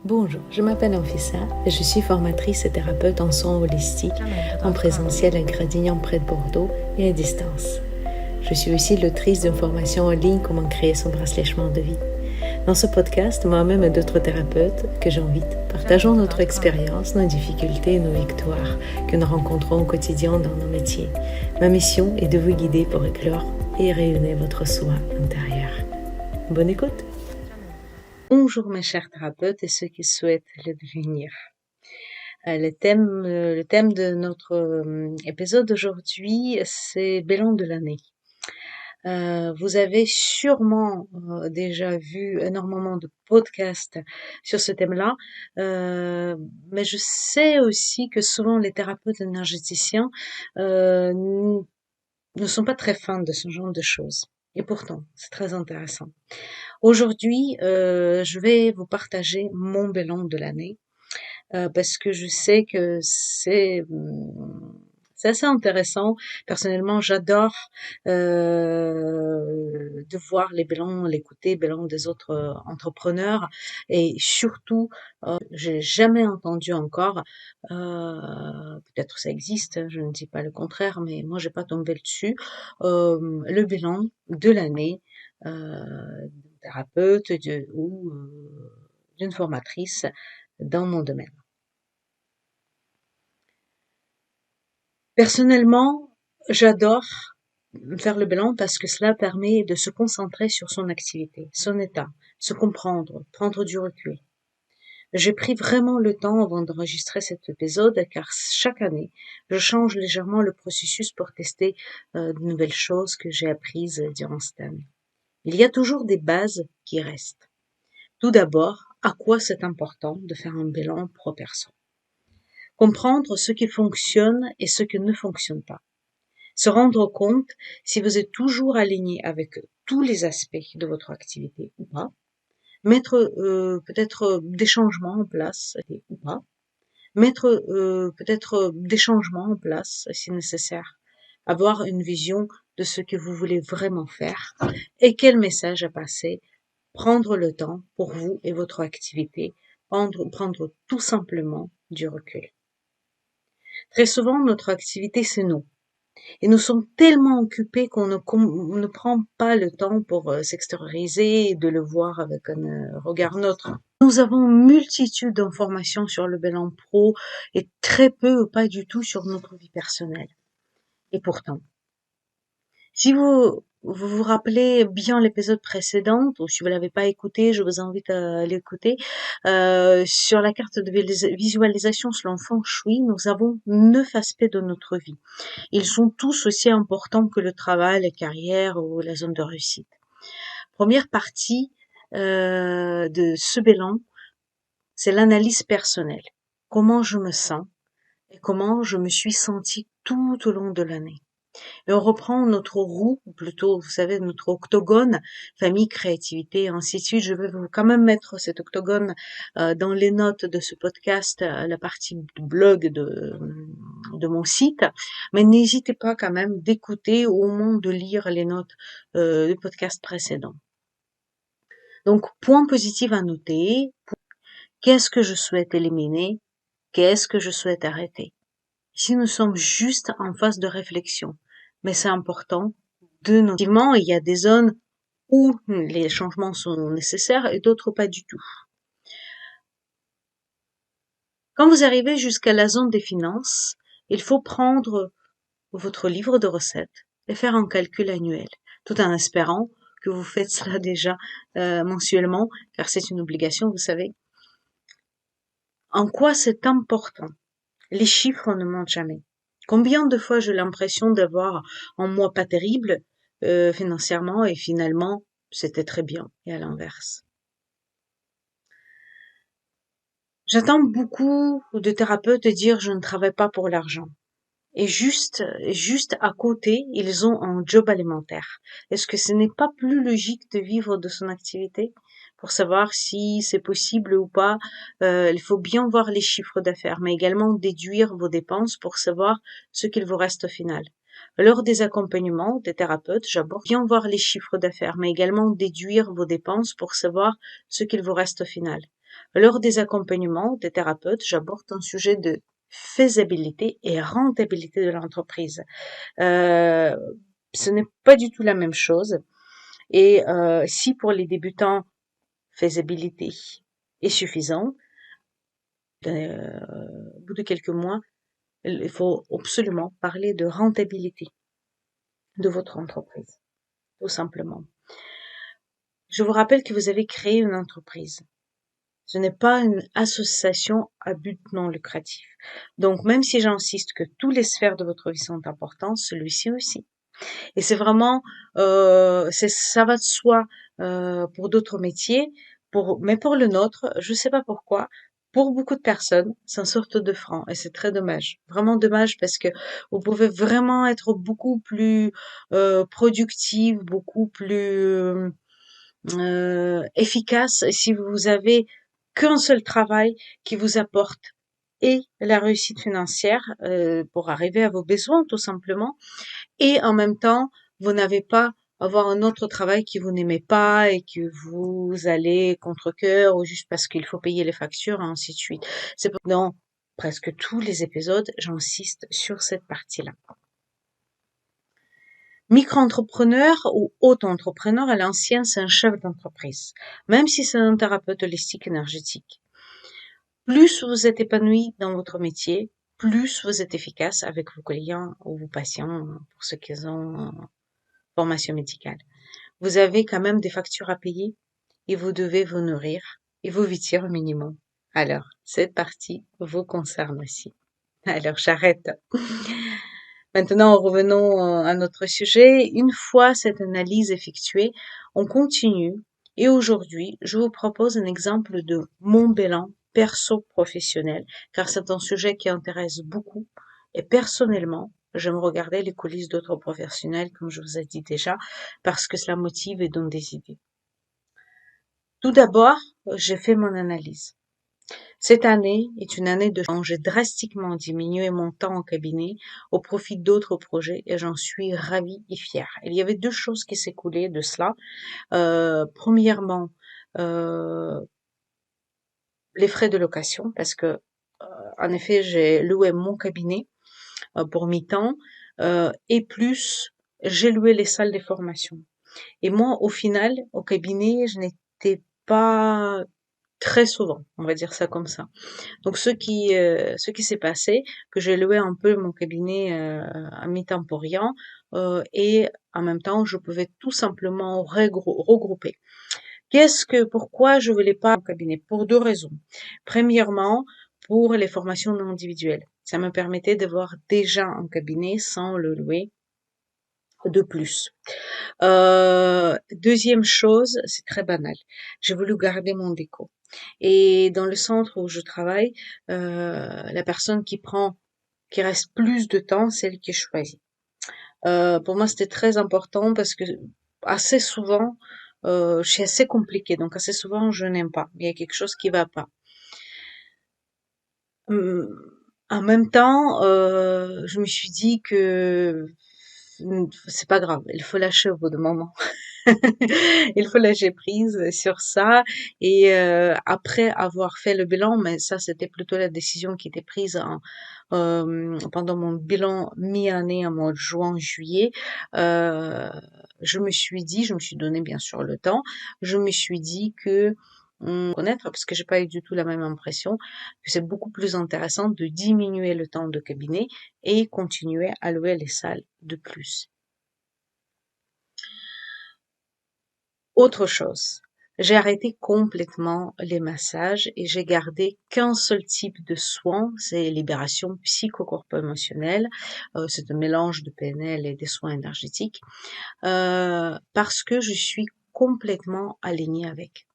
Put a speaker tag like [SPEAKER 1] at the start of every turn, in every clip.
[SPEAKER 1] Bonjour, je m'appelle Anfissa et je suis formatrice et thérapeute en soins holistiques, en présentiel à Gradignan près de Bordeaux et à distance. Je suis aussi l'autrice d'une formation en ligne Comment créer son bracelet chemin de vie. Dans ce podcast, moi-même et d'autres thérapeutes que j'invite, partageons notre expérience, nos difficultés et nos victoires que nous rencontrons au quotidien dans nos métiers. Ma mission est de vous guider pour éclore et rayonner votre soi intérieur. Bonne écoute! Bonjour mes chers thérapeutes et ceux qui souhaitent le devenir. Le thème de notre épisode d'aujourd'hui, c'est bilan de l'année. Vous avez sûrement déjà vu énormément de podcasts sur ce thème-là, mais je sais aussi que souvent les thérapeutes énergéticiens ne sont pas très fans de ce genre de choses. Et pourtant, c'est très intéressant. Aujourd'hui, je vais vous partager mon bilan de l'année parce que je sais que c'est assez intéressant. Personnellement, j'adore de voir les bilans, l'écouter, bilans des autres entrepreneurs et surtout, j'ai jamais entendu encore, peut-être ça existe, je ne dis pas le contraire, mais moi j'ai pas tombé dessus, le bilan de l'année d'une thérapeute ou d'une formatrice dans mon domaine. Personnellement, j'adore faire le bilan parce que cela permet de se concentrer sur son activité, son état, se comprendre, prendre du recul. J'ai pris vraiment le temps avant d'enregistrer cet épisode car chaque année, je change légèrement le processus pour tester de nouvelles choses que j'ai apprises durant cette année. Il y a toujours des bases qui restent. Tout d'abord, à quoi c'est important de faire un bilan pro-perso. Comprendre ce qui fonctionne et ce qui ne fonctionne pas. Se rendre compte si vous êtes toujours aligné avec tous les aspects de votre activité ou pas. Mettre peut-être des changements en place ou pas. Mettre peut-être des changements en place si nécessaire. Avoir une vision de ce que vous voulez vraiment faire et quel message à passer. Prendre le temps pour vous et votre activité. Prendre tout simplement du recul. Très souvent, notre activité, c'est nous. Et nous sommes tellement occupés qu'on ne prend pas le temps pour s'extérioriser et de le voir avec un regard neutre. Nous avons une multitude d'informations sur le bilan pro et très peu ou pas du tout sur notre vie personnelle. Et pourtant, si vous rappelez bien l'épisode précédent, ou si vous l'avez pas écouté, je vous invite à l'écouter. Sur la carte de visualisation selon Feng Shui, nous avons 9 aspects de notre vie. Ils sont tous aussi importants que le travail, la carrière ou la zone de réussite. Première partie de ce bilan, c'est l'analyse personnelle. Comment je me sens et comment je me suis sentie tout au long de l'année. Et on reprend notre roue, ou plutôt, vous savez, notre octogone, famille, créativité, et ainsi de suite. Je vais quand même mettre cet octogone dans les notes de ce podcast, la partie du blog de mon site. Mais n'hésitez pas quand même d'écouter ou au moins de lire les notes du podcast précédent. Donc, point positif à noter. Qu'est-ce que je souhaite éliminer? Qu'est-ce que je souhaite arrêter? Ici, nous sommes juste en phase de réflexion. Mais c'est important de noter. Il y a des zones où les changements sont nécessaires et d'autres pas du tout. Quand vous arrivez jusqu'à la zone des finances, il faut prendre votre livre de recettes et faire un calcul annuel, tout en espérant que vous faites cela déjà mensuellement, car c'est une obligation, vous savez. En quoi c'est important? Les chiffres ne mentent jamais. Combien de fois j'ai l'impression d'avoir un mois pas terrible financièrement et finalement c'était très bien et à l'inverse. J'entends beaucoup de thérapeutes dire je ne travaille pas pour l'argent. Et juste à côté, ils ont un job alimentaire. Est-ce que ce n'est pas plus logique de vivre de son activité? Pour savoir si c'est possible ou pas, il faut bien voir les chiffres d'affaires, mais également déduire vos dépenses pour savoir ce qu'il vous reste au final. Lors des accompagnements des thérapeutes, j'aborde bien voir les chiffres d'affaires, mais également déduire vos dépenses pour savoir ce qu'il vous reste au final. Lors des accompagnements des thérapeutes, j'aborde un sujet de faisabilité et rentabilité de l'entreprise. Ce n'est pas du tout la même chose. Et si pour les débutants, faisabilité est suffisant, au bout de quelques mois, il faut absolument parler de rentabilité de votre entreprise, tout simplement. Je vous rappelle que vous avez créé une entreprise. Ce n'est pas une association à but non lucratif. Donc, même si j'insiste que toutes les sphères de votre vie sont importantes, celui-ci aussi. Et c'est vraiment, ça va de soi pour d'autres métiers, mais pour le nôtre, je sais pas pourquoi, pour beaucoup de personnes, c'est une sorte de frein et c'est très dommage. Vraiment dommage parce que vous pouvez vraiment être beaucoup plus productive, beaucoup plus efficace si vous avez qu'un seul travail qui vous apporte et la réussite financière pour arriver à vos besoins tout simplement, et en même temps vous n'avez pas avoir un autre travail que vous n'aimez pas et que vous allez contre cœur ou juste parce qu'il faut payer les factures et ainsi de suite. C'est dans presque tous les épisodes, j'insiste sur cette partie-là. Micro-entrepreneur ou auto-entrepreneur, à l'ancienne, c'est un chef d'entreprise, même si c'est un thérapeute holistique énergétique. Plus vous êtes épanoui dans votre métier, plus vous êtes efficace avec vos clients ou vos patients pour ceux qui ont formation médicale. Vous avez quand même des factures à payer et vous devez vous nourrir et vous vêtir au minimum. Alors, cette partie vous concerne aussi. Alors, j'arrête. Maintenant, revenons à notre sujet. Une fois cette analyse effectuée, on continue et aujourd'hui, je vous propose un exemple de mon bilan perso-professionnel, car c'est un sujet qui intéresse beaucoup et personnellement, j'aime regarder les coulisses d'autres professionnels, comme je vous ai dit déjà, parce que cela motive et donne des idées. Tout d'abord, j'ai fait mon analyse. Cette année est une année de changement. J'ai drastiquement diminué mon temps en cabinet au profit d'autres projets et j'en suis ravie et fière. Il y avait deux choses qui s'écoulaient de cela. Premièrement, les frais de location, parce que en effet, j'ai loué mon cabinet pour mi-temps et plus j'ai loué les salles de formation. Et moi, au final, au cabinet, je n'étais pas très souvent, on va dire ça comme ça. Donc ce qui s'est passé, que j'ai loué un peu mon cabinet à mi-temps pour rien, et en même temps je pouvais tout simplement regrouper. Pourquoi je voulais pas un cabinet? Pour deux raisons. Premièrement, pour les formations non individuelles. Ça me permettait d'avoir déjà un cabinet sans le louer de plus. Deuxième chose, c'est très banal. J'ai voulu garder mon déco. Et dans le centre où je travaille, la personne qui reste plus de temps, c'est elle qui choisit. Pour moi, c'était très important parce que assez souvent, je suis assez compliquée, donc assez souvent, je n'aime pas. Il y a quelque chose qui va pas. En même temps, je me suis dit que c'est pas grave, il faut lâcher au bout d'un moment. Il faut lâcher prise sur ça et après avoir fait le bilan, mais ça c'était plutôt la décision qui était prise pendant mon bilan mi-année en mois de juin-juillet, je me suis dit, je me suis donné bien sûr le temps, je me suis dit que connaître parce que j'ai pas eu du tout la même impression que c'est beaucoup plus intéressant de diminuer le temps de cabinet et continuer à louer les salles de plus. Autre chose, j'ai arrêté complètement les massages et j'ai gardé qu'un seul type de soin, c'est libération psycho-corpo-émotionnelle. C'est un mélange de PNL et des soins énergétiques, parce que je suis complètement alignée avec.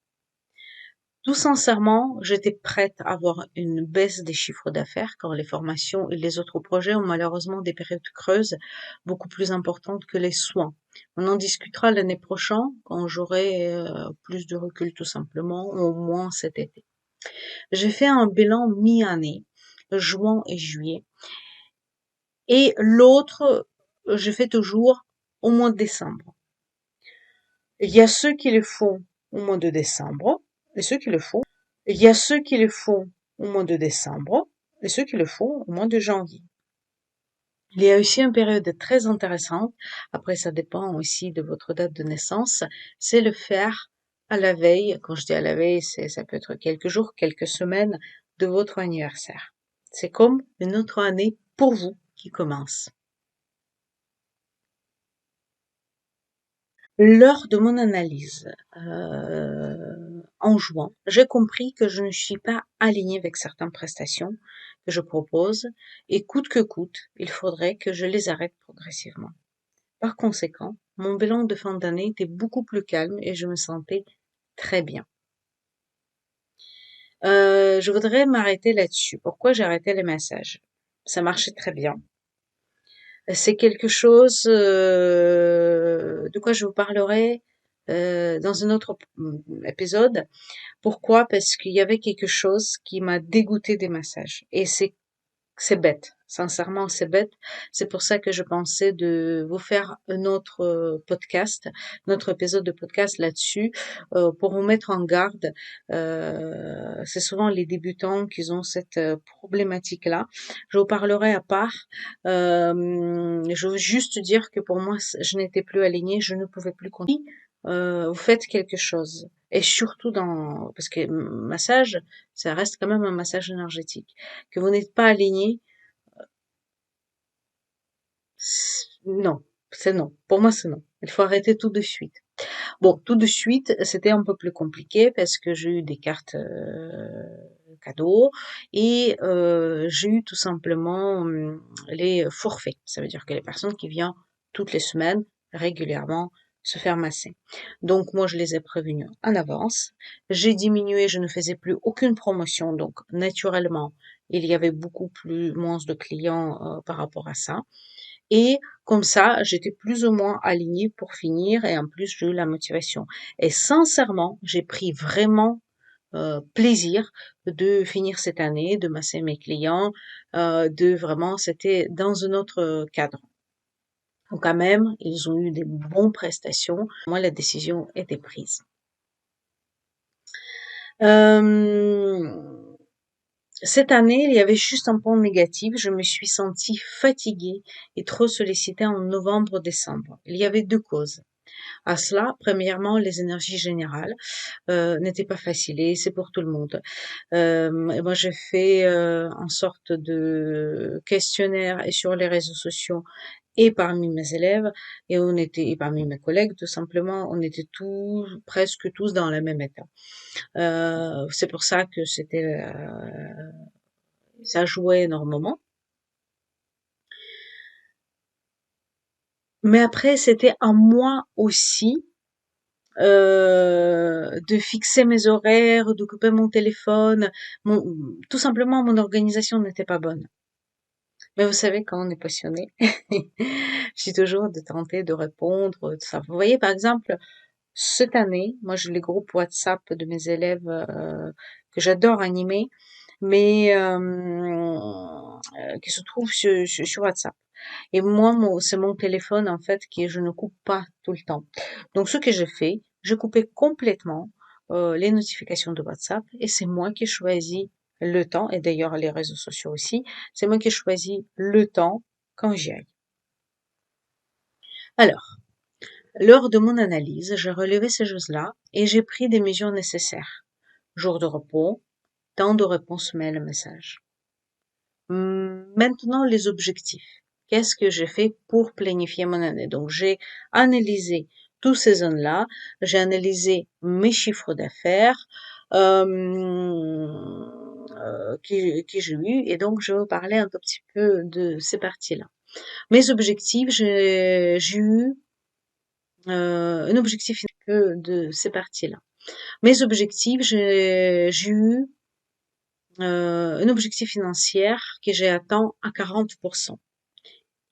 [SPEAKER 1] Tout sincèrement, j'étais prête à avoir une baisse des chiffres d'affaires quand les formations et les autres projets ont malheureusement des périodes creuses beaucoup plus importantes que les soins. On en discutera l'année prochaine quand j'aurai plus de recul tout simplement, ou au moins cet été. J'ai fait un bilan mi-année, juin et juillet, et l'autre, je fais toujours au mois de décembre. Il y a ceux qui le font au mois de décembre et ceux qui le font Il y a ceux qui le font au mois de décembre et ceux qui le font au mois de janvier. Il y a aussi une période très intéressante, après ça dépend aussi de votre date de naissance, c'est le faire à la veille. Quand je dis à la veille, ça peut être quelques jours, quelques semaines de votre anniversaire. C'est comme une autre année pour vous qui commence. Lors de mon analyse, en juin, j'ai compris que je ne suis pas alignée avec certaines prestations que je propose et coûte que coûte, il faudrait que je les arrête progressivement. Par conséquent, mon bilan de fin d'année était beaucoup plus calme et je me sentais très bien. Je voudrais m'arrêter là-dessus. Pourquoi j'ai arrêté les massages? Ça marchait très bien. C'est quelque chose de quoi je vous parlerai dans un autre épisode. Pourquoi? Parce qu'il y avait quelque chose qui m'a dégoûté des massages. Et c'est bête. Sincèrement, c'est bête. C'est pour ça que je pensais de vous faire un autre podcast, notre épisode de podcast là-dessus, pour vous mettre en garde. C'est souvent les débutants qui ont cette problématique-là. Je vous parlerai à part. Je veux juste dire que pour moi, je n'étais plus alignée, je ne pouvais plus continuer. Vous faites quelque chose. Et surtout parce que massage, ça reste quand même un massage énergétique. Que vous n'êtes pas aligné, non, c'est non. Pour moi, c'est non. Il faut arrêter tout de suite. Bon, tout de suite, c'était un peu plus compliqué parce que j'ai eu des cartes cadeaux et j'ai eu tout simplement les forfaits. Ça veut dire que les personnes qui viennent toutes les semaines, régulièrement, se faire masser. Donc moi, je les ai prévenus en avance. J'ai diminué, je ne faisais plus aucune promotion, donc naturellement, il y avait beaucoup plus moins de clients par rapport à ça. Et comme ça, j'étais plus ou moins alignée pour finir et en plus, j'ai eu la motivation. Et sincèrement, j'ai pris vraiment plaisir de finir cette année, de masser mes clients, de vraiment, c'était dans un autre cadre. Donc quand même, ils ont eu des bonnes prestations. Moi, la décision était prise. Euh, Cette année, il y avait juste un point négatif. Je me suis sentie fatiguée et trop sollicitée en novembre-décembre. Il y avait deux causes. À cela, premièrement, les énergies générales n'étaient pas faciles et c'est pour tout le monde. Et moi, j'ai fait en sorte de questionnaire et sur les réseaux sociaux et parmi mes élèves et parmi mes collègues tout simplement, on était tous presque tous dans le même état. C'est pour ça que ça jouait énormément. Mais après, c'était à moi aussi de fixer mes horaires, d'occuper mon téléphone. Tout simplement, mon organisation n'était pas bonne. Mais vous savez, quand on est passionné, je suis toujours de tenter de répondre, tout ça. Vous voyez, par exemple, cette année, moi, j'ai les groupes WhatsApp de mes élèves que j'adore animer, mais qui se trouvent sur WhatsApp. Et moi, c'est mon téléphone, en fait, je ne coupe pas tout le temps. Donc, ce que j'ai fait, j'ai coupé complètement les notifications de WhatsApp et c'est moi qui ai choisi le temps, et d'ailleurs les réseaux sociaux aussi, c'est moi qui ai choisi le temps quand j'y aille. Alors, lors de mon analyse, j'ai relevé ces choses-là et j'ai pris des mesures nécessaires. Jour de repos, temps de réponse mail message. Maintenant, les objectifs. Qu'est-ce que j'ai fait pour planifier mon année? Donc, j'ai analysé tous ces zones-là, j'ai analysé mes chiffres d'affaires que j'ai eu, et donc je vais vous parler un tout petit peu de ces parties-là. Mes objectifs, j'ai eu un objectif un peu de ces parties-là. Mes objectifs, j'ai eu un objectif financier que j'ai atteint à 40%.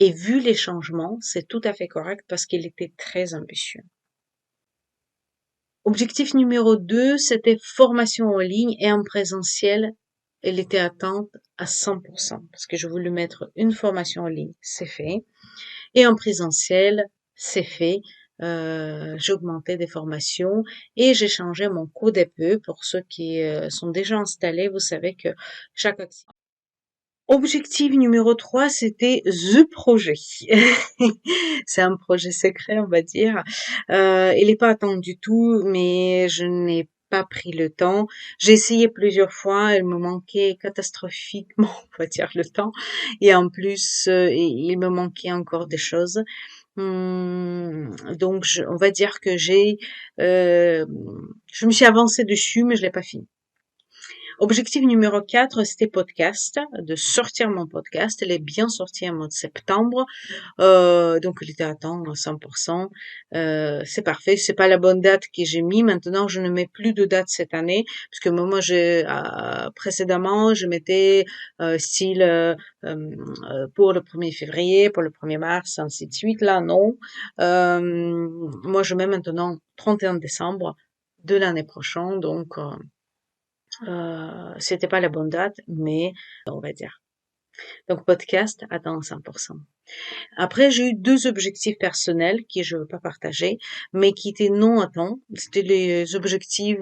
[SPEAKER 1] Et vu les changements, c'est tout à fait correct parce qu'il était très ambitieux. Objectif numéro 2, c'était formation en ligne et en présentiel. Elle était atteinte à 100% parce que je voulais mettre une formation en ligne, c'est fait. Et en présentiel, c'est fait. j'ai augmenté des formations et j'ai changé mon code EPE. Pour ceux qui sont déjà installés, vous savez que chaque activité. Objectif numéro 3, c'était The Projet. C'est un projet secret, on va dire. Il n'est pas attendu du tout, mais je n'ai pas pris le temps. J'ai essayé plusieurs fois, il me manquait catastrophiquement, on va dire, le temps. Et en plus, il me manquait encore des choses. Donc, on va dire que je me suis avancée dessus, mais je l'ai pas fini. Objectif numéro 4, c'était podcast, de sortir mon podcast. Il est bien sorti en mois de septembre. Donc il était à temps à 100%. C'est parfait. C'est pas la bonne date que j'ai mis. Maintenant, je ne mets plus de date cette année, parce que moi, précédemment, je mettais style pour le 1er février, pour le 1er mars, ainsi de suite. Là, non. Moi, je mets maintenant 31 décembre de l'année prochaine. Donc, c'était pas la bonne date, mais on va dire. Donc, podcast, à temps 100%. Après, j'ai eu 2 objectifs personnels que je veux pas partager, mais qui étaient non à temps. C'était les objectifs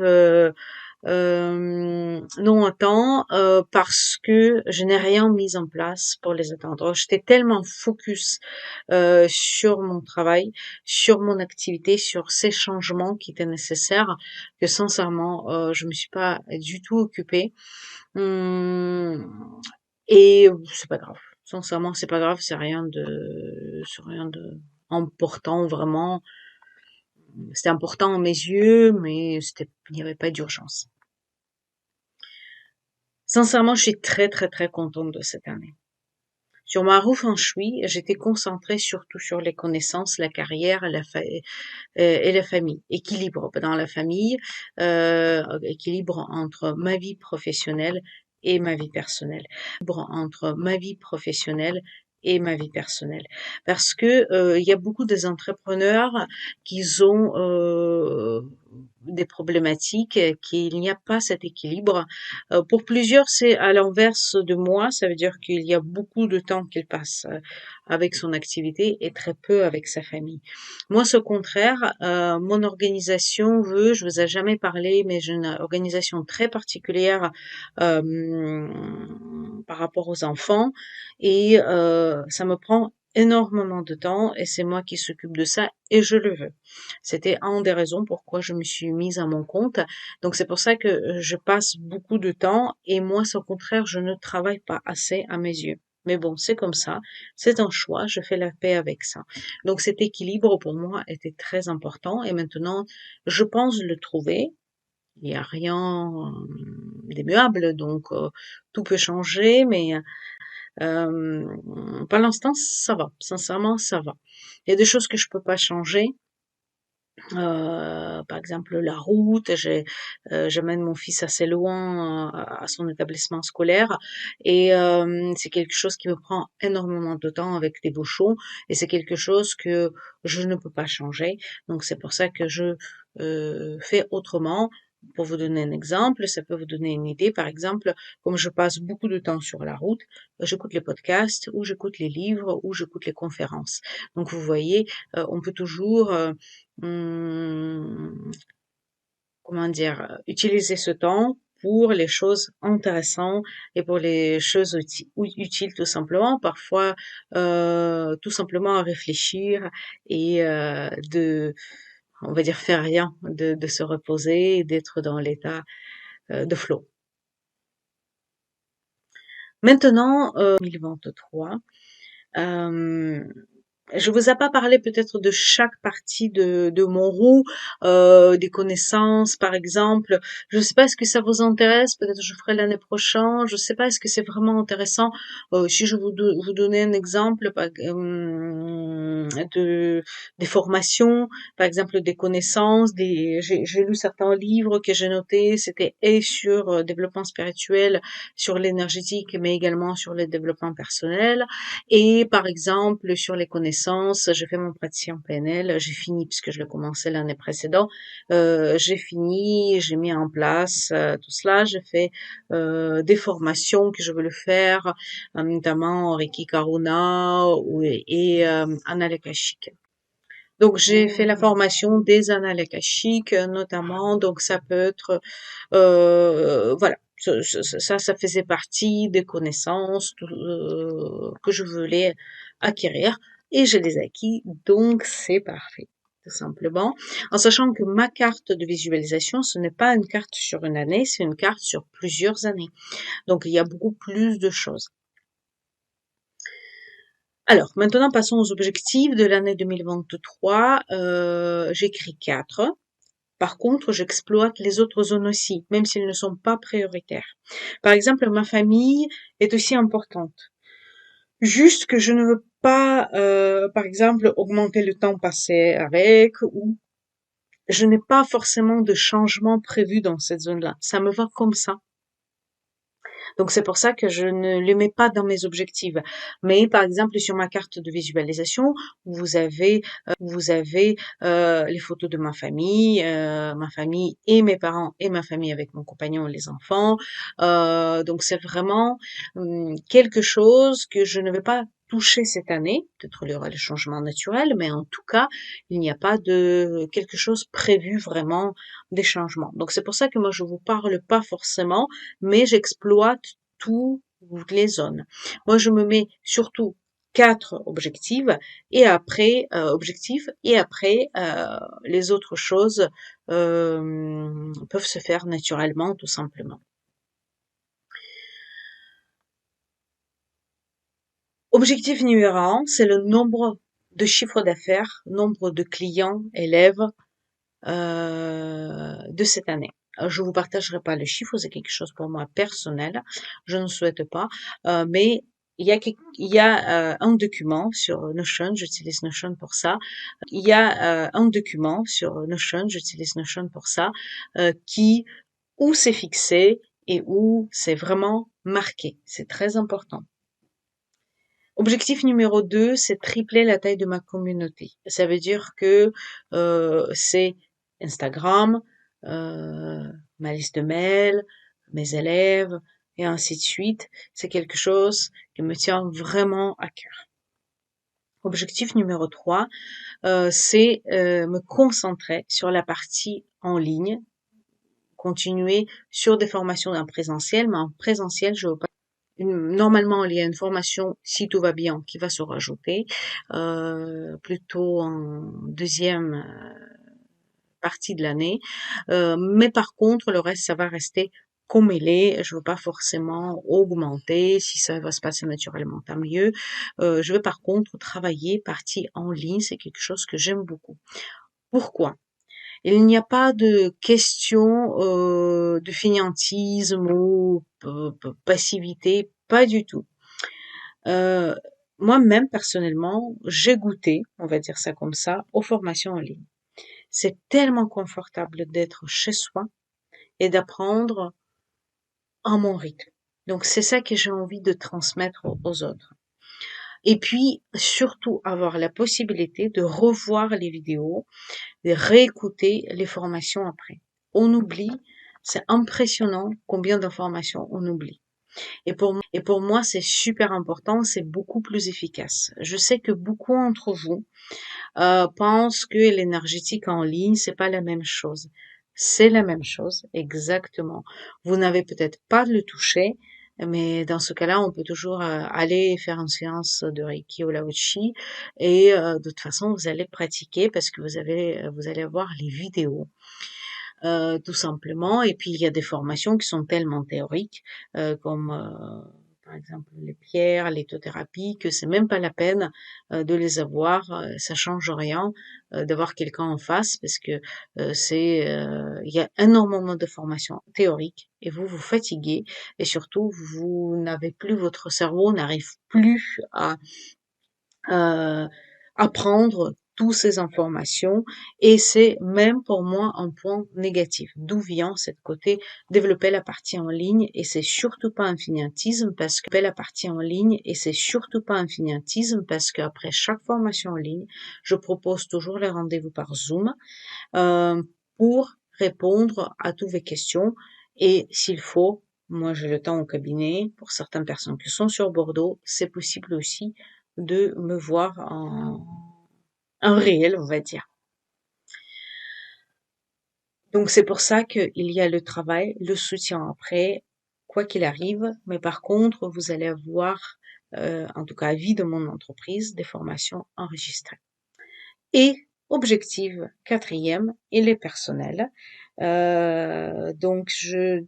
[SPEAKER 1] non à temps parce que je n'ai rien mis en place pour les atteindre. J'étais tellement focus sur mon travail, sur mon activité, sur ces changements qui étaient nécessaires que sincèrement, je me suis pas du tout occupée. Hum, et c'est pas grave. Sincèrement, c'est pas grave, c'est rien de important vraiment. C'était important à mes yeux, mais il n'y avait pas d'urgence. Sincèrement, je suis très très très contente de cette année. Sur ma roue feng shui, j'étais concentrée surtout sur les connaissances, la carrière et la famille. Équilibre dans la famille, équilibre entre ma vie professionnelle et ma vie personnelle. Équilibre entre ma vie professionnelle et ma vie personnelle. Parce que il y a beaucoup des entrepreneurs qui ont des problématiques, qu'il n'y a pas cet équilibre. Pour plusieurs, c'est à l'inverse de moi, ça veut dire qu'il y a beaucoup de temps qu'il passe avec son activité et très peu avec sa famille. Moi, c'est au contraire, mon organisation veut, je vous ai jamais parlé, mais j'ai une organisation très particulière par rapport aux enfants et ça me prend énormément de temps et c'est moi qui s'occupe de ça et je le veux. C'était une des raisons pourquoi je me suis mise à mon compte. Donc c'est pour ça que je passe beaucoup de temps et moi, c'est au contraire, je ne travaille pas assez à mes yeux. Mais bon, c'est comme ça, c'est un choix, je fais la paix avec ça. Donc cet équilibre pour moi était très important et maintenant, je pense le trouver. Il n'y a rien d'immuable, donc tout peut changer, mais pour l'instant, ça va. Sincèrement, ça va. Il y a des choses que je peux pas changer. Par exemple, la route, j'amène mon fils assez loin à son établissement scolaire et c'est quelque chose qui me prend énormément de temps avec des bouchons et c'est quelque chose que je ne peux pas changer. Donc c'est pour ça que je fais autrement. Pour vous donner un exemple, ça peut vous donner une idée. Par exemple, comme je passe beaucoup de temps sur la route, j'écoute les podcasts ou j'écoute les livres ou j'écoute les conférences. Donc vous voyez, on peut toujours Mmh, comment dire? Utiliser ce temps pour les choses intéressantes et pour les choses utiles tout simplement. Parfois, tout simplement à réfléchir et on va dire faire rien, de se reposer et d'être dans l'état, de flow. Maintenant, 2023, hem je vous ai pas parlé peut-être de chaque partie de mon roue, des connaissances par exemple. Je sais pas, est-ce que ça vous intéresse? Peut-être je ferai l'année prochaine. Je sais pas, est-ce que c'est vraiment intéressant? Si je vous donnais un exemple de des formations, par exemple des connaissances, j'ai lu certains livres que j'ai notés. C'était et sur développement spirituel, sur l'énergétique, mais également sur le développement personnel. Et par exemple, sur les connaissances, j'ai fait mon praticien PNL, j'ai fini puisque je l'ai commencé l'année précédente. J'ai fini, j'ai mis en place tout cela. J'ai fait des formations que je veux le faire, notamment Reiki Karuna et Analekashik. Donc j'ai fait la formation des annales akashiques, notamment, donc ça peut être, voilà, ça faisait partie des connaissances que je voulais acquérir et je les ai acquis, donc c'est parfait, tout simplement. En sachant que ma carte de visualisation, ce n'est pas une carte sur une année, c'est une carte sur plusieurs années. Donc il y a beaucoup plus de choses. Alors, maintenant passons aux objectifs de l'année 2023. J'écris 4. Par contre, j'exploite les autres zones aussi, même s'ils ne sont pas prioritaires. Par exemple, ma famille est aussi importante. Juste que je ne veux pas, par exemple, augmenter le temps passé avec, ou je n'ai pas forcément de changement prévu dans cette zone-là. Ça me va comme ça. Donc c'est pour ça que je ne les mets pas dans mes objectifs. Mais par exemple sur ma carte de visualisation, vous avez les photos de ma famille et mes parents et ma famille avec mon compagnon et les enfants. Donc c'est vraiment quelque chose que je ne vais pas toucher cette année. Peut-être il y aura le changement naturel, mais en tout cas, il n'y a pas de quelque chose prévu vraiment des changements. Donc c'est pour ça que moi je vous parle pas forcément, mais j'exploite toutes les zones. Moi je me mets surtout 4 objectifs et après les autres choses peuvent se faire naturellement tout simplement. Objectif numéro 1, c'est le nombre de chiffres d'affaires, nombre de clients, élèves de cette année. Je vous partagerai pas le chiffre, c'est quelque chose pour moi personnel. Je ne souhaite pas, mais il y a un document sur Notion, j'utilise Notion pour ça. Il y a un document sur Notion, j'utilise Notion pour ça, qui où c'est fixé et où c'est vraiment marqué. C'est très important. Objectif numéro 2, c'est tripler la taille de ma communauté. Ça veut dire que c'est Instagram, euh, ma liste de mails, mes élèves, et ainsi de suite. C'est quelque chose qui me tient vraiment à cœur. Objectif numéro 3, c'est me concentrer sur la partie en ligne, continuer sur des formations en présentiel, mais en présentiel, je veux pas normalement, il y a une formation, si tout va bien, qui va se rajouter, plutôt en deuxième partie de l'année. Mais par contre, le reste, ça va rester comme il est. Je veux pas forcément augmenter. Si ça va se passer naturellement, tant mieux. Je veux par contre travailler partie en ligne. C'est quelque chose que j'aime beaucoup. Pourquoi? Il n'y a pas de question de fainéantisme ou passivité, pas du tout. Euh, Moi-même, personnellement, j'ai goûté, on va dire ça comme ça, aux formations en ligne. C'est tellement confortable d'être chez soi et d'apprendre à mon rythme. Donc, c'est ça que j'ai envie de transmettre aux autres. Et puis, surtout, avoir la possibilité de revoir les vidéos, de réécouter les formations après. On oublie, c'est impressionnant combien d'informations on oublie. Et pour moi, c'est super important, c'est beaucoup plus efficace. Je sais que beaucoup d'entre vous pensent que l'énergétique en ligne, c'est pas la même chose. C'est la même chose, exactement. Vous n'avez peut-être pas de le toucher, mais dans ce cas-là, on peut toujours aller faire une séance de Reiki ou Lao-Chi et de toute façon, vous allez pratiquer parce que vous allez avoir les vidéos tout simplement. Et puis il y a des formations qui sont tellement théoriques, comme par exemple les pierres, l'éthothérapie, que c'est même pas la peine de les avoir. Ça change rien d'avoir quelqu'un en face parce que il y a énormément de formations théoriques et vous vous fatiguez et surtout vous n'avez plus votre cerveau n'arrive plus à apprendre toutes ces informations et c'est même pour moi un point négatif. D'où vient cette côté développer la partie en ligne et c'est surtout pas un fainéantisme parce que la partie en ligne et c'est surtout pas un fainéantisme parce qu'après chaque formation en ligne, je propose toujours les rendez-vous par Zoom euh, pour répondre à toutes vos questions et s'il faut, moi j'ai le temps au cabinet, pour certaines personnes qui sont sur Bordeaux, c'est possible aussi de me voir un réel, on va dire. Donc c'est pour ça qu'il y a le travail, le soutien après, quoi qu'il arrive. Mais par contre, vous allez avoir, en tout cas à vie de mon entreprise, des formations enregistrées. Et objectif quatrième, il est personnel. Donc je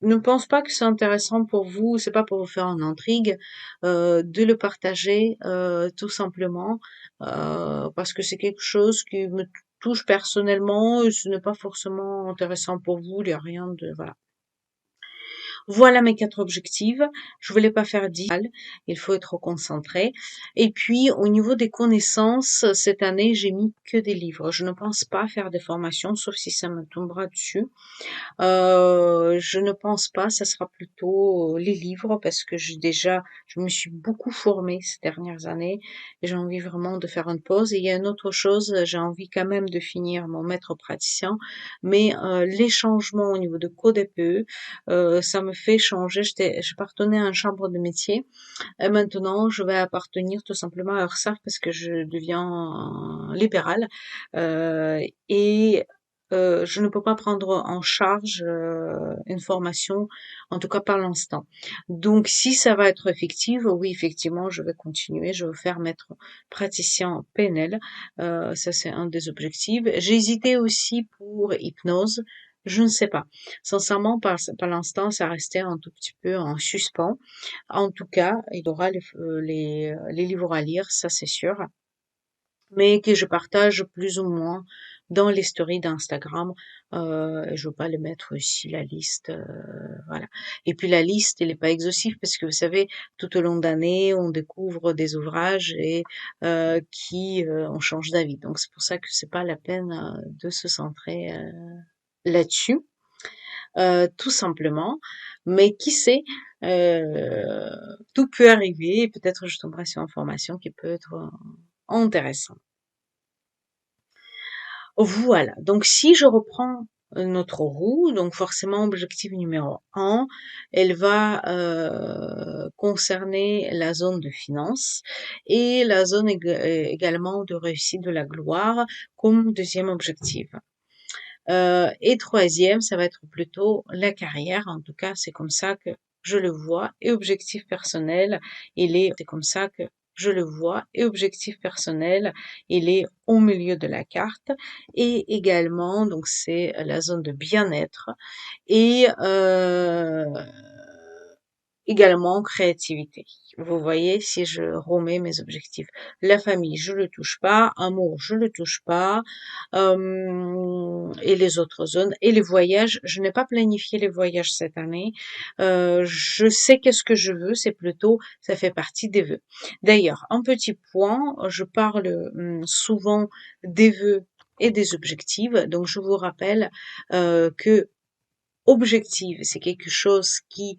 [SPEAKER 1] ne pense pas que c'est intéressant pour vous, c'est pas pour vous faire une intrigue, de le partager, tout simplement, parce que c'est quelque chose qui me touche personnellement et ce n'est pas forcément intéressant pour vous, il y a rien de, voilà. Voilà mes 4 objectifs. Je voulais pas faire 10, il faut être concentré. Et puis, au niveau des connaissances, cette année, j'ai mis que des livres. Je ne pense pas faire des formations, sauf si ça me tombera dessus. Je ne pense pas, ça sera plutôt les livres parce que je me suis beaucoup formée ces dernières années et j'ai envie vraiment de faire une pause. Et il y a une autre chose, j'ai envie quand même de finir mon maître praticien, mais les changements au niveau de CODEPE, ça me fait changer. J'appartenais à une chambre de métier et maintenant je vais appartenir tout simplement à URSSAF parce que je deviens libérale et je ne peux pas prendre en charge une formation, en tout cas par l'instant. Donc, si ça va être effectif, oui, effectivement, je vais continuer. Je veux faire maître praticien PNL. Ça, c'est un des objectifs. J'ai hésité aussi pour hypnose. Je ne sais pas. Sincèrement, par l'instant, ça restait un tout petit peu en suspens. En tout cas, il y aura les livres à lire, ça c'est sûr, mais que je partage plus ou moins dans les stories d'Instagram. Je veux pas les mettre ici la liste, voilà. Et puis la liste, elle est pas exhaustive parce que vous savez, tout au long d'année, on découvre des ouvrages et on change d'avis. Donc c'est pour ça que c'est pas la peine de se centrer là-dessus, tout simplement. Mais qui sait, tout peut arriver. Et peut-être je tomberai sur une formation qui peut être intéressante. Voilà. Donc, si je reprends notre roue, donc forcément, objectif numéro un, elle va concerner la zone de finance et la zone également de réussite de la gloire comme deuxième objectif. Et troisième, ça va être plutôt la carrière. En tout cas, c'est comme ça que je le vois. Et objectif personnel, c'est comme ça que je le vois. Et objectif personnel, il est au milieu de la carte. Et également, donc c'est la zone de bien-être. Et également créativité. Vous voyez, si je remets mes objectifs. La famille, je le touche pas. Amour, je le touche pas. Et les autres zones. Et les voyages, je n'ai pas planifié les voyages cette année. Je sais qu'est-ce que je veux, c'est plutôt, ça fait partie des vœux. D'ailleurs, un petit point, je parle souvent des vœux et des objectifs. Donc, je vous rappelle que objectif, c'est quelque chose qui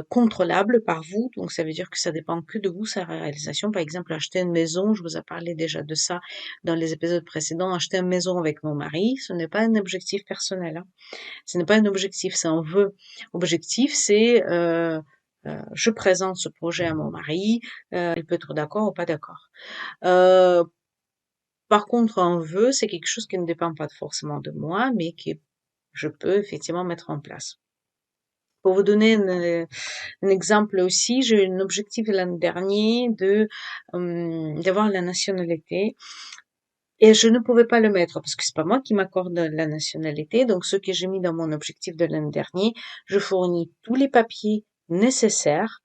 [SPEAKER 1] contrôlable par vous, donc ça veut dire que ça dépend que de vous, sa réalisation. Par exemple, acheter une maison, je vous ai parlé déjà de ça dans les épisodes précédents, acheter une maison avec mon mari, ce n'est pas un objectif personnel, hein. Ce n'est pas un objectif, c'est un vœu. Objectif, c'est je présente ce projet à mon mari, il peut être d'accord ou pas d'accord. Euh, Par contre, un vœu, c'est quelque chose qui ne dépend pas forcément de moi, mais que je peux effectivement mettre en place. Pour vous donner un exemple aussi, j'ai eu un objectif l'année dernière d'avoir la nationalité et je ne pouvais pas le mettre parce que c'est pas moi qui m'accorde la nationalité. Donc, ce que j'ai mis dans mon objectif de l'année dernière, je fournis tous les papiers nécessaires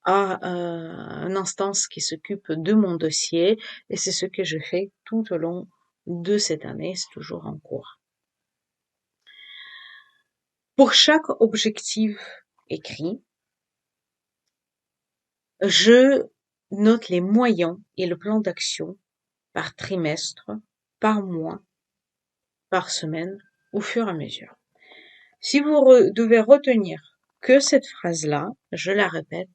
[SPEAKER 1] à une instance qui s'occupe de mon dossier et c'est ce que je fais tout au long de cette année. C'est toujours en cours. Pour chaque objectif écrit, je note les moyens et le plan d'action par trimestre, par mois, par semaine, au fur et à mesure. Si vous devez retenir que cette phrase-là, je la répète,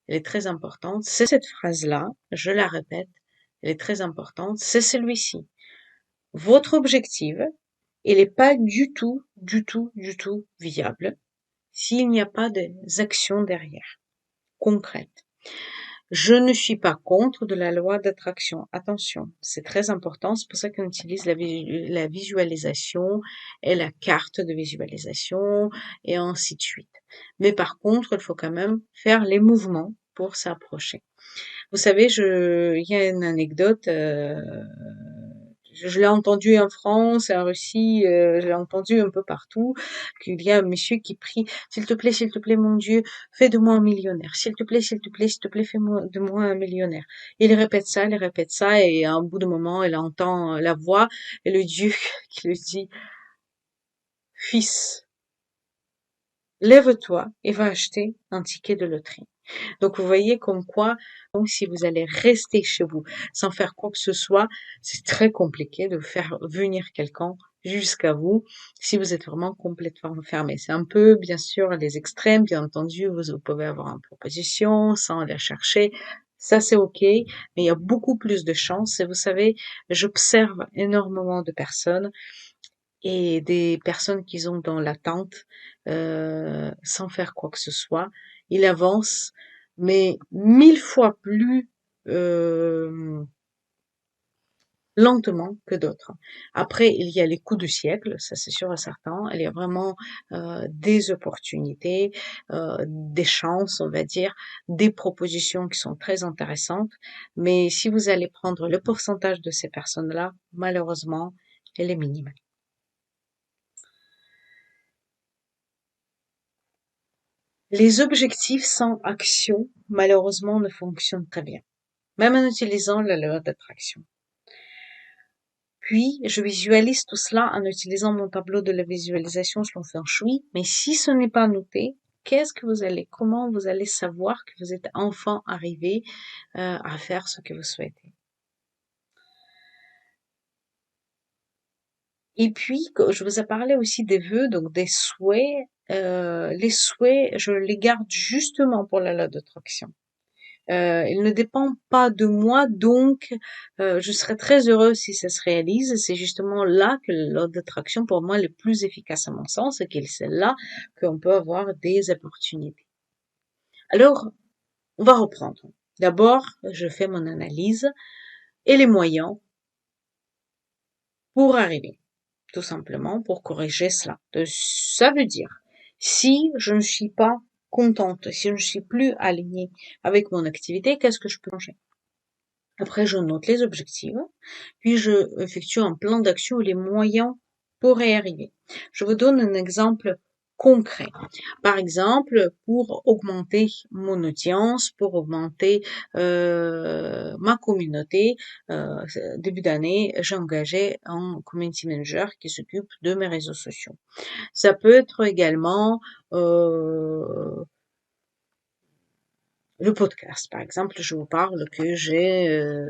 [SPEAKER 1] elle est très importante, c'est cette phrase-là, je la répète, elle est très importante, c'est celui-ci. Votre objectif, il n'est pas du tout, du tout, du tout viable s'il n'y a pas des actions derrière, concrètes. Je ne suis pas contre de la loi d'attraction. Attention, c'est très important. C'est pour ça qu'on utilise la visualisation et la carte de visualisation et ainsi de suite. Mais par contre, il faut quand même faire les mouvements pour s'approcher. Vous savez, il y a une anecdote, je l'ai entendu en France, en Russie, je l'ai entendu un peu partout, qu'il y a un monsieur qui prie, s'il te plaît, mon Dieu, fais de moi un millionnaire. S'il te plaît, s'il te plaît, s'il te plaît, de moi un millionnaire. Il répète ça, et à un bout de moment, il entend la voix et le Dieu qui lui dit, fils, lève-toi et va acheter un ticket de loterie. Donc vous voyez comme quoi, donc, si vous allez rester chez vous sans faire quoi que ce soit, c'est très compliqué de faire venir quelqu'un jusqu'à vous si vous êtes vraiment complètement fermé. C'est un peu, bien sûr, les extrêmes, bien entendu, vous pouvez avoir une proposition sans la chercher. Ça, c'est OK, mais il y a beaucoup plus de chances. Et vous savez, j'observe énormément de personnes et des personnes qui sont dans l'attente, sans faire quoi que ce soit. Ils avancent, mais 1000 fois plus lentement que d'autres. Après, il y a les coups du siècle, ça c'est sûr et certain. Il y a vraiment des opportunités, des chances, on va dire, des propositions qui sont très intéressantes. Mais si vous allez prendre le pourcentage de ces personnes-là, malheureusement, elle est minime. Les objectifs sans action, malheureusement, ne fonctionnent très bien, même en utilisant la loi d'attraction. Puis, je visualise tout cela en utilisant mon tableau de la visualisation selon Feng Shui, mais si ce n'est pas noté, comment vous allez savoir que vous êtes enfin arrivé à faire ce que vous souhaitez? Et puis, je vous ai parlé aussi des vœux, donc des souhaits. Les souhaits, je les garde justement pour la loi d'attraction. Il ne dépend pas de moi, donc je serais très heureuse si ça se réalise. C'est justement là que la loi d'attraction, pour moi, est le plus efficace à mon sens, et que c'est là qu'on peut avoir des opportunités. Alors, on va reprendre. D'abord, je fais mon analyse et les moyens pour arriver, tout simplement pour corriger cela. Ça veut dire, si je ne suis pas contente, si je ne suis plus alignée avec mon activité, qu'est-ce que je peux changer? Après, je note les objectifs, puis je effectue un plan d'action et les moyens pour y arriver. Je vous donne un exemple concret. Par exemple, pour augmenter mon audience, pour augmenter ma communauté, début d'année, j'ai engagé un community manager qui s'occupe de mes réseaux sociaux. Ça peut être également le podcast, par exemple, je vous parle que je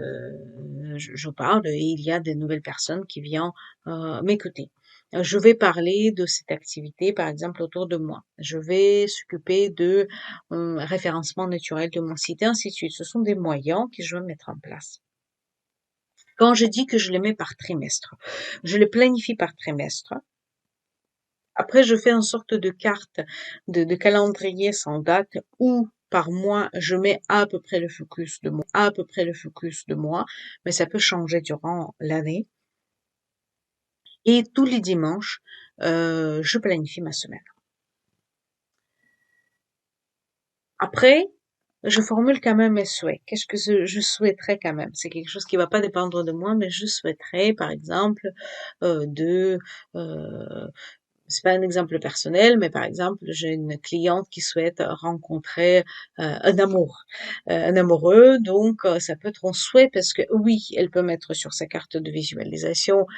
[SPEAKER 1] parle et il y a des nouvelles personnes qui viennent m'écouter. Je vais parler de cette activité, par exemple, autour de moi. Je vais s'occuper de référencement naturel de mon site et ainsi de suite. Ce sont des moyens que je vais mettre en place. Quand je dis que je les mets par trimestre, je les planifie par trimestre. Après, je fais une sorte de carte de calendrier sans date où par mois, je mets à peu près le focus de moi, à peu près le focus de moi, mais ça peut changer durant l'année. Et tous les dimanches, je planifie ma semaine. Après, je formule quand même mes souhaits. Qu'est-ce que je souhaiterais quand même? C'est quelque chose qui va pas dépendre de moi, mais je souhaiterais, par exemple, de c'est pas un exemple personnel, mais par exemple, j'ai une cliente qui souhaite rencontrer un amour, un amoureux, donc ça peut être un souhait parce que oui, elle peut mettre sur sa carte de visualisation,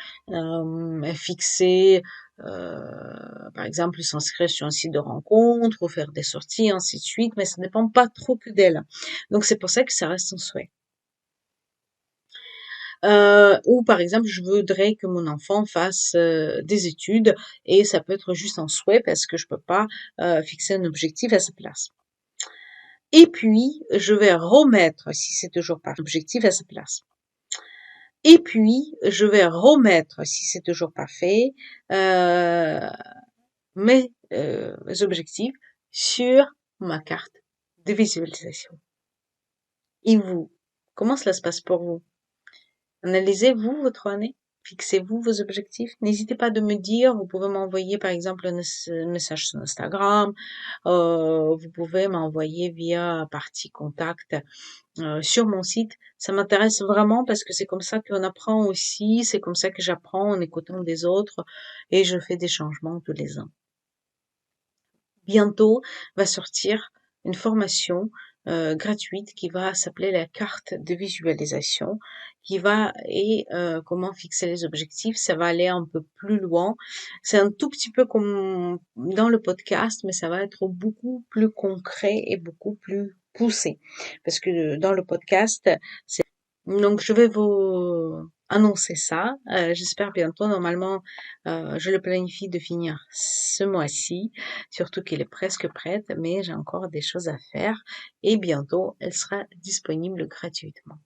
[SPEAKER 1] fixer, par exemple, s'inscrire sur un site de rencontre ou faire des sorties, ainsi de suite, mais ça ne dépend pas trop que d'elle. Donc c'est pour ça que ça reste un souhait. Ou par exemple, je voudrais que mon enfant fasse des études et ça peut être juste un souhait parce que je peux pas fixer un objectif à sa place. Et puis, je vais remettre, si c'est toujours pas objectif, à sa place. Et puis, je vais remettre, si c'est toujours pas fait, mes objectifs sur ma carte de visualisation. Et vous, comment cela se passe pour vous? Analysez-vous votre année, fixez-vous vos objectifs. N'hésitez pas de me dire, vous pouvez m'envoyer par exemple un message sur Instagram, vous pouvez m'envoyer via partie contact sur mon site. Ça m'intéresse vraiment parce que c'est comme ça qu'on apprend aussi, c'est comme ça que j'apprends en écoutant des autres et je fais des changements tous les ans. Bientôt va sortir une formation gratuite qui va s'appeler la carte de visualisation, qui va et comment fixer les objectifs. Ça va aller un peu plus loin. C'est un tout petit peu comme dans le podcast, mais ça va être beaucoup plus concret et beaucoup plus poussé. Parce que dans le podcast, donc je vais vous annoncer ça. J'espère bientôt. Normalement, je le planifie de finir ce mois-ci, surtout qu'il est presque prête, mais j'ai encore des choses à faire et bientôt elle sera disponible gratuitement.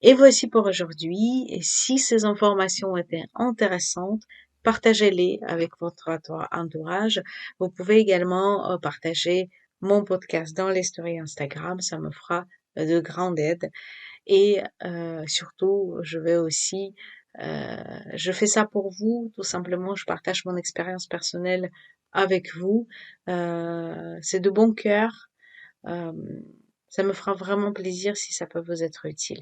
[SPEAKER 1] Et voici pour aujourd'hui. Et si ces informations étaient intéressantes, partagez-les avec votre entourage. Vous pouvez également partager mon podcast dans les stories Instagram. Ça me fera de grande aide. Et surtout, je fais ça pour vous, tout simplement, je partage mon expérience personnelle avec vous. C'est de bon cœur. Euh, Ça me fera vraiment plaisir si ça peut vous être utile.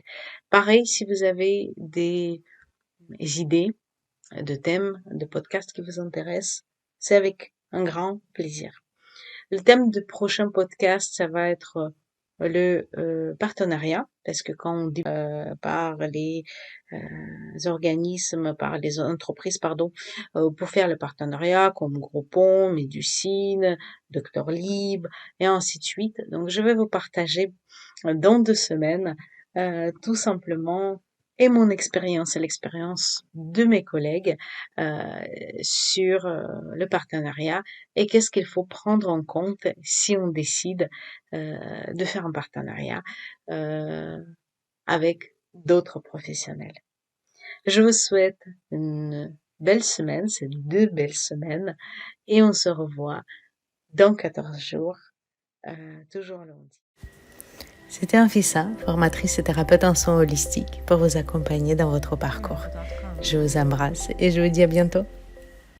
[SPEAKER 1] Pareil, si vous avez des idées de thèmes, de podcasts qui vous intéressent, c'est avec un grand plaisir. Le thème du prochain podcast, ça va être le partenariat, parce que quand on dit par les organismes, par les entreprises, pardon, pour faire le partenariat, comme Groupon, Méducine, Doctolib, et ainsi de suite. Donc, je vais vous partager dans 2 semaines, tout simplement, et mon expérience et l'expérience de mes collègues sur le partenariat et qu'est-ce qu'il faut prendre en compte si on décide de faire un partenariat avec d'autres professionnels. Je vous souhaite une belle semaine, c'est 2 belles semaines, et on se revoit dans 14 jours, toujours lundi. C'était Anfissa, formatrice et thérapeute en soins holistiques, pour vous accompagner dans votre parcours. Je vous embrasse et je vous dis à bientôt.